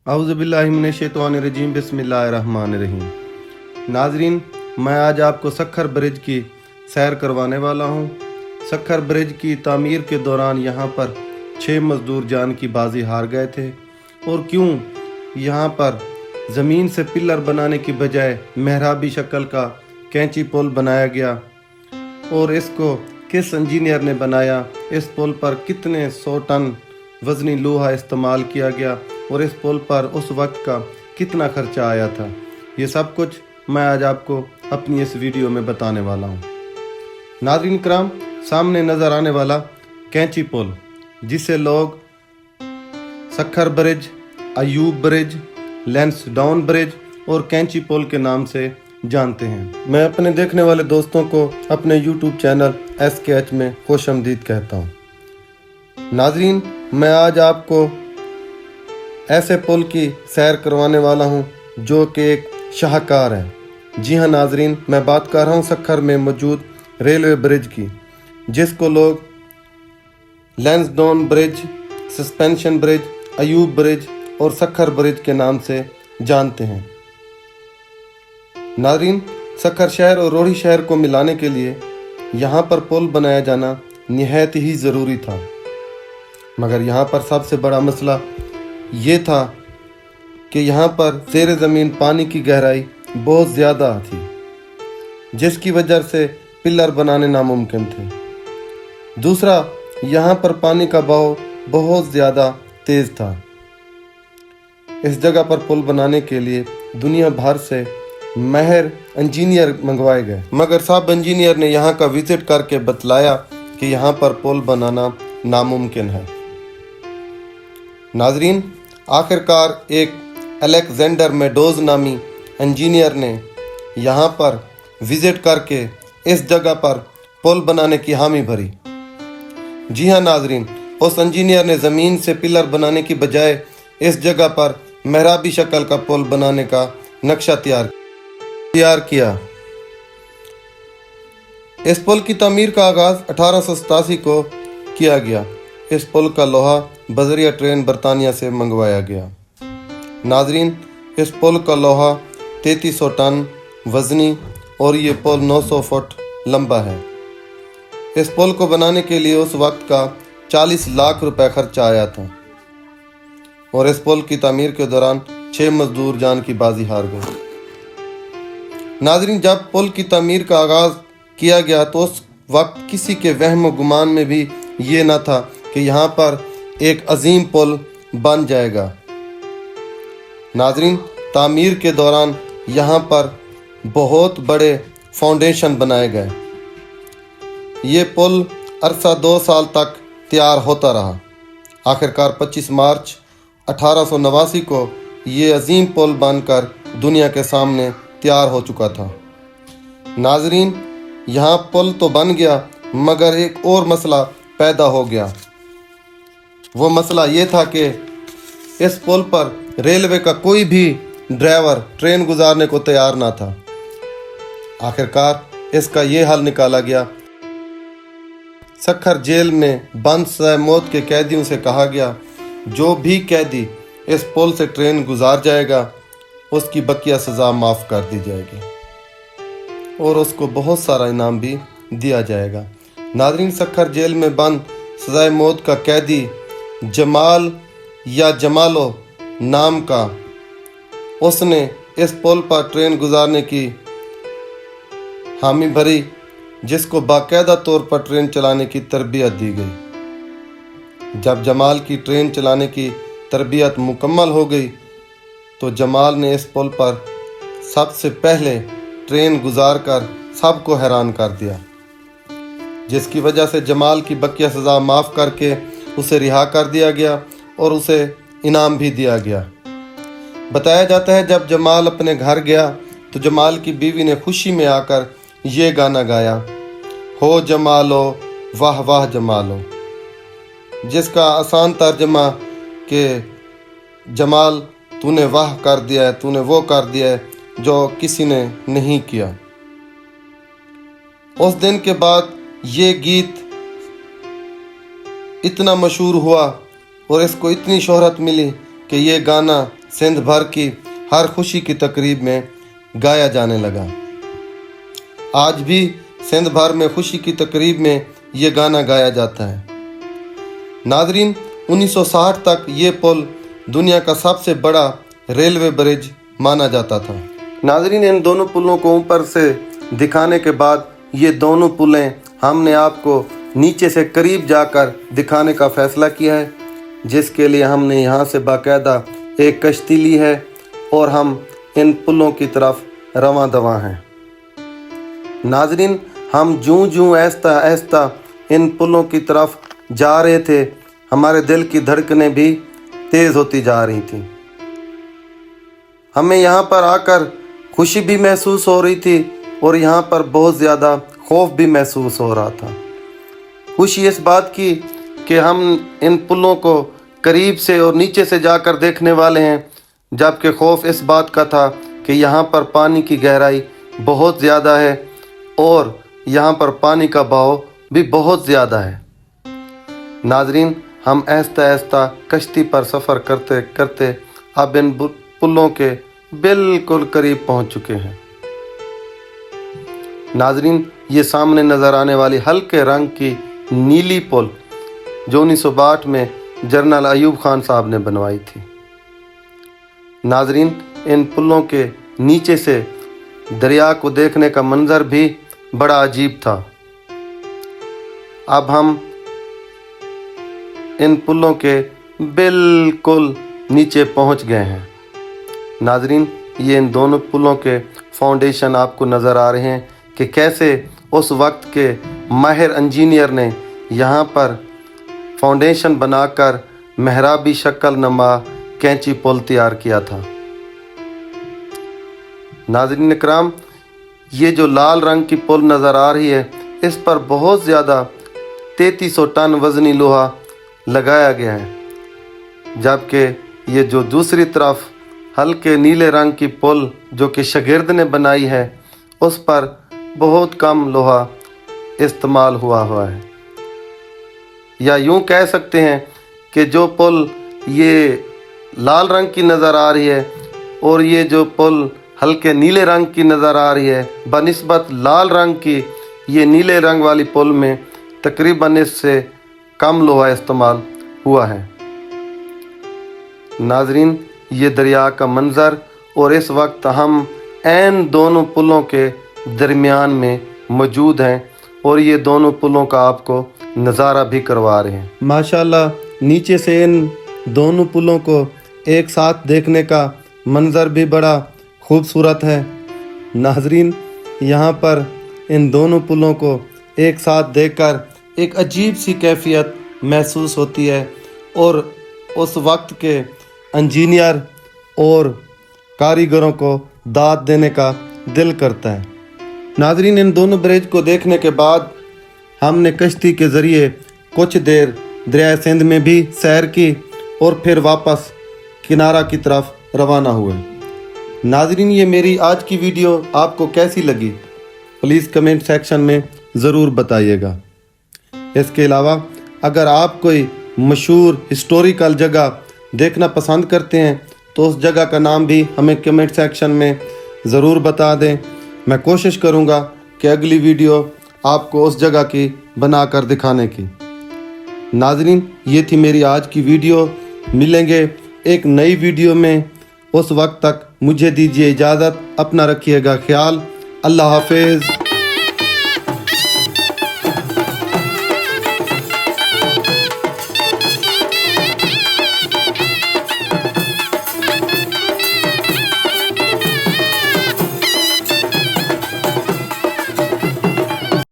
औज़ुबिल्लाहिमिनश्शैतानिर्रजीम बिस्मिल्लाहिर्रहमानिर्रहीम। नाजरीन, मैं आज आपको सखर ब्रिज की सैर करवाने वाला हूँ। सखर ब्रिज की तामीर के दौरान यहाँ पर 6 मजदूर जान की बाजी हार गए थे। और क्यों यहाँ पर ज़मीन से पिलर बनाने की बजाय मेहराबी शक्ल का कैंची पुल बनाया गया, और इसको किस इंजीनियर ने बनाया, इस पुल पर कितने 100 टन वज़नी लोहा इस्तेमाल किया गया और इस पुल पर उस वक्त का कितना खर्चा आया था, ये सब कुछ मैं आज आपको अपनी इस वीडियो में बताने वाला हूँ। नाज़रीन कराम, सामने नज़र आने वाला कैंची पुल, जिसे लोग Sukkur bridge, Ayub bridge, Lansdowne bridge और कैंची पुल के नाम से जानते हैं। मैं अपने देखने वाले दोस्तों को अपने YouTube चैनल SKH में खुशामदीद कहता हूँ। नाज़रीन, मैं आज आपको ऐसे पुल की सैर करवाने वाला हूँ जो कि एक शाहकार है। जी हाँ नाज़रीन, मैं बात कर रहा हूँ सखर में मौजूद रेलवे ब्रिज की, जिसको लोग Lansdowne bridge, suspension bridge, Ayub bridge और सखर ब्रिज के नाम से जानते हैं। नाज़रीन, सखर शहर और रोही शहर को मिलाने के लिए यहाँ पर पुल बनाया जाना निहायत ही ज़रूरी था, मगर यहाँ पर सबसे बड़ा मसला ये था कि यहाँ पर ज़ेरे ज़मीन पानी की गहराई बहुत ज़्यादा थी, जिसकी वजह से पिलर बनाने नामुमकिन थे। दूसरा, यहाँ पर पानी का बहाव बहुत ज़्यादा तेज़ था। इस जगह पर पुल बनाने के लिए दुनिया भर से माहिर इंजीनियर मंगवाए गए, मगर सब इंजीनियर ने यहाँ का विज़िट करके बतलाया कि यहाँ पर पुल बनाना नामुमकिन है। नाज़रीन, आखिरकार एक अलेक्जेंडर मेडोज नामी इंजीनियर ने यहाँ पर विज़िट करके इस जगह पर पुल बनाने की हामी भरी। जी हाँ नाज़रीन, उस इंजीनियर ने ज़मीन से पिलर बनाने की बजाय इस जगह पर मेहराबी शक्ल का पुल बनाने का नक्शा तैयार किया। इस पुल की तामीर का आगाज़ 1887 को किया गया। इस पुल का लोहा बजरिया ट्रेन बरतानिया से मंगवाया गया। नाज़रीन, इस पुल का लोहा 3300 टन वज़नी और ये पुल 900 फुट लंबा है। इस पुल को बनाने के लिए उस वक्त का 40 लाख रुपए खर्चा आया था, और इस पुल की तामीर के दौरान 6 मजदूर जान की बाजी हार गए। नाज़रीन, जब पुल की तामीर का आगाज़ किया गया तो उस वक्त किसी के वहम गुमान में भी ये न था कि यहाँ पर एक अजीम पुल बन जाएगा। नाज़रीन, तामीर के दौरान यहाँ पर बहुत बड़े फाउंडेशन बनाए गए। ये पुल अरसा 2 साल तक तैयार होता रहा। आखिरकार 25 मार्च 1889 को ये अजीम पुल बनकर दुनिया के सामने तैयार हो चुका था। नाज़रीन, यहाँ पुल तो बन गया, मगर एक और मसला पैदा हो गया। वो मसला ये था कि इस पुल पर रेलवे का कोई भी ड्राइवर ट्रेन गुजारने को तैयार ना था। आखिरकार इसका ये हल निकाला गया। सखर जेल में बंद सज़ाए मौत के कैदियों से कहा गया, जो भी कैदी इस पुल से ट्रेन गुजार जाएगा उसकी बकिया सज़ा माफ़ कर दी जाएगी और उसको बहुत सारा इनाम भी दिया जाएगा। नाज़रीन, सखर जेल में बंद सज़ाए मौत का कैदी जमाल या जमालो नाम का, उसने इस पुल पर ट्रेन गुजारने की हामी भरी, जिसको बाकायदा तौर पर ट्रेन चलाने की तरबियत दी गई। जब जमाल की ट्रेन चलाने की तरबियत मुकम्मल हो गई तो जमाल ने इस पुल पर सबसे पहले ट्रेन गुजार कर सबको हैरान कर दिया, जिसकी वजह से जमाल की बकिया सज़ा माफ़ करके उसे रिहा कर दिया गया और उसे इनाम भी दिया गया। बताया जाता है जब जमाल अपने घर गया तो जमाल की बीवी ने खुशी में आकर ये गाना गाया, हो जमालो वाह वाह जमालो, जिसका आसान तर्जमा कि जमाल तूने वाह कर दिया है, तूने वो कर दिया है जो किसी ने नहीं किया। उस दिन के बाद ये गीत इतना मशहूर हुआ और इसको इतनी शोहरत मिली कि ये गाना सिंध भर की हर खुशी की तकरीब में गाया जाने लगा। आज भी सिंध भर में खुशी की तकरीब में ये गाना गाया जाता है। नाज़रीन, 1960 तक ये पुल दुनिया का सबसे बड़ा रेलवे ब्रिज माना जाता था। नाज़रीन, इन दोनों पुलों को ऊपर से दिखाने के बाद ये दोनों पुलें हमने आपको नीचे से करीब जाकर दिखाने का फ़ैसला किया है, जिसके लिए हमने यहाँ से बाकायदा एक कश्ती ली है और हम इन पुलों की तरफ रवां दवां हैं। नाज़रीन, हम जूं जूं आहिस्ता आहिस्ता इन पुलों की तरफ जा रहे थे, हमारे दिल की धड़कनें भी तेज़ होती जा रही थी। हमें यहाँ पर आकर खुशी भी महसूस हो रही थी और यहाँ पर बहुत ज़्यादा खौफ भी महसूस हो रहा था। खुशी इस बात की कि हम इन पुलों को करीब से और नीचे से जाकर देखने वाले हैं, जबकि खौफ इस बात का था कि यहाँ पर पानी की गहराई बहुत ज़्यादा है और यहाँ पर पानी का बहाव भी बहुत ज़्यादा है। नाज़रीन, हम आहिस्ता आहिस्ता कश्ती पर सफ़र करते करते अब इन पुलों के बिल्कुल करीब पहुँच चुके हैं। नाज़रीन, ये सामने नज़र आने वाली हल्के रंग की नीली पुल जो 1962 में जनरल अयूब खान साहब ने बनवाई थी। नाज़रीन, इन पुलों के नीचे से दरिया को देखने का मंजर भी बड़ा अजीब था। अब हम इन पुलों के बिल्कुल नीचे पहुंच गए हैं। नाज़रीन, ये इन दोनों पुलों के फाउंडेशन आपको नज़र आ रहे हैं कि कैसे उस वक्त के माहिर इंजीनियर ने यहाँ पर फाउंडेशन बनाकर मेहराबी शक्ल नमा कैंची पुल तैयार किया था। नाज़रीन इकराम, ये जो लाल रंग की पुल नज़र आ रही है, इस पर बहुत ज़्यादा 3300 टन वज़नी लोहा लगाया गया है, जबकि ये जो दूसरी तरफ हल्के नीले रंग की पुल जो कि शागिर्द ने बनाई है, उस पर बहुत कम लोहा इस्तेमाल हुआ है। या यूँ कह सकते हैं कि जो पुल ये लाल रंग की नज़र आ रही है और ये जो पुल हल्के नीले रंग की नज़र आ रही है, बनिस्बत लाल रंग की ये नीले रंग वाली पुल में तकरीबन इससे कम लोहा इस्तेमाल हुआ है। नाज़रीन, ये दरिया का मंज़र और इस वक्त हम ऐन दोनों पुलों के दरमियान में मौजूद हैं और ये दोनों पुलों का आपको नज़ारा भी करवा रहे हैं। माशाल्लाह, नीचे से इन दोनों पुलों को एक साथ देखने का मंज़र भी बड़ा खूबसूरत है। नाज़रीन, यहाँ पर इन दोनों पुलों को एक साथ देखकर एक अजीब सी कैफियत महसूस होती है और उस वक्त के इंजीनियर और कारीगरों को दाद देने का दिल करता है। नाज़रीन, इन दोनों ब्रिज को देखने के बाद हमने कश्ती के ज़रिए कुछ देर दरिया सिंध में भी सैर की और फिर वापस किनारा की तरफ रवाना हुए। नाज़रीन, ये मेरी आज की वीडियो आपको कैसी लगी, प्लीज़ कमेंट सेक्शन में ज़रूर बताइएगा। इसके अलावा अगर आप कोई मशहूर हिस्टोरिकल जगह देखना पसंद करते हैं तो उस जगह का नाम भी हमें कमेंट सेक्शन में ज़रूर बता दें। मैं कोशिश करूँगा कि अगली वीडियो आपको उस जगह की बनाकर दिखाने की। नाज़रीन, ये थी मेरी आज की वीडियो। मिलेंगे एक नई वीडियो में, उस वक्त तक मुझे दीजिए इजाज़त। अपना रखिएगा ख्याल। अल्लाह हाफिज़।